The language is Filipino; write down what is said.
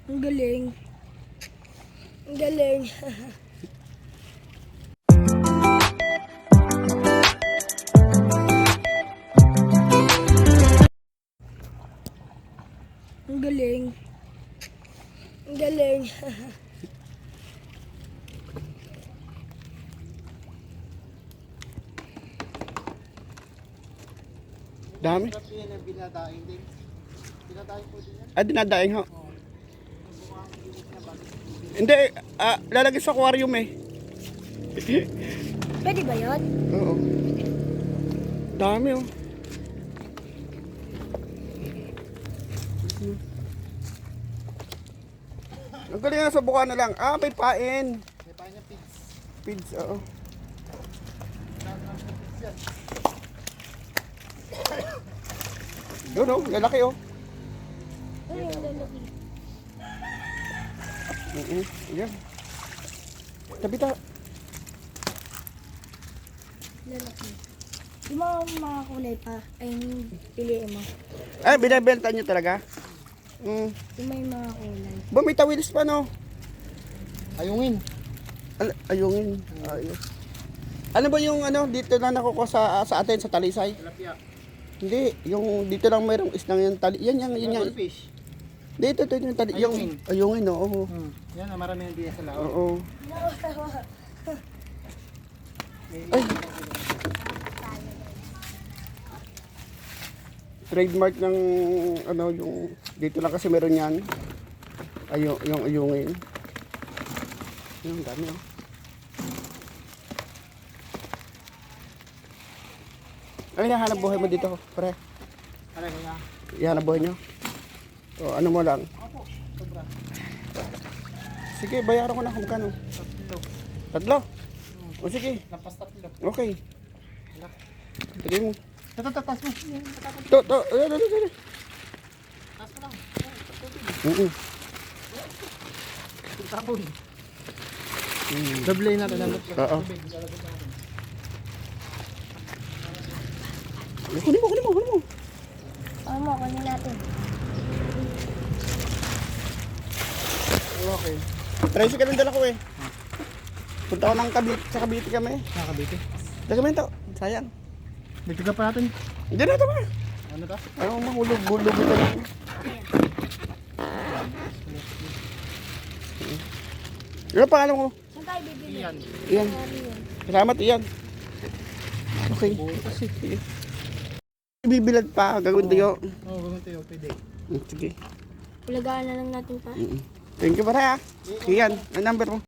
Ang galing. Ang galing. Ang galing. Ang galing. Dami. Sarap yan ang binadaing din. Binadaing po din yan. Ah, dinadaing ho. Hindi, lalagay sa aquarium eh. Pwede ba yun? Oo. Dami oh. Ang galing na sa buka na lang. Ah, may pain. May pa niya pigs. Pids, oo. Yun oh, lalaki oh. Ay, ang lalaki. Yan. Tabi ta. Lalaki. Yung mga kulay pa, ay piliin mo. Ay, binibenta nyo talaga? Yung may mga kulay. Ba, may tawilis pa no? Ayungin. Ayungin. Ayos. Ano ba yung ano, dito lang nakukuha sa atin, sa Talisay? Tilapia. Hindi, yung dito lang mayroong isnang yung tali. Yan, yan. Fish. Dito, yung tali. Ayungin. Yung ayungin, oo. Yan, marami nang diyan sa lao. Oo. Ay. Trademark ng ano yung dito lang kasi meron yan. Yung ayungin. Yung dami oh. Ay, nahanap buhay mo dito, pre. Ano kaya? Ihanap buhay nyo. O, ano mo lang. Opo, sobra. Sige, bayaran ko na kung kano. Tatlo. O sige, Lampas tatlo. okay. Sige mo. Tatas mo. To. Tas mo lang. Tapon. Double na ito. Oo. Kunin mo. Ano mo, kunin natin. Okay. Tricycle ang dala ko eh. Punta ko ng sa Cavite kami. Nakabiti. Dagamento. Sayang. Bitiga pa natin. Hindi na ito ba? Ano to? Ano mahulog ito lang. Ano pangalan ko? Saan tayo bibili? Yan. Iyan. Salamat, Iyan. Okay. Kasi. Sige. Ibibilad pa. Gagawin tayo. Oo, gawin tayo. Pwede. Sige. Ilagaan na lang natin pa. Thank you para ha. Iyan. Ang number mo.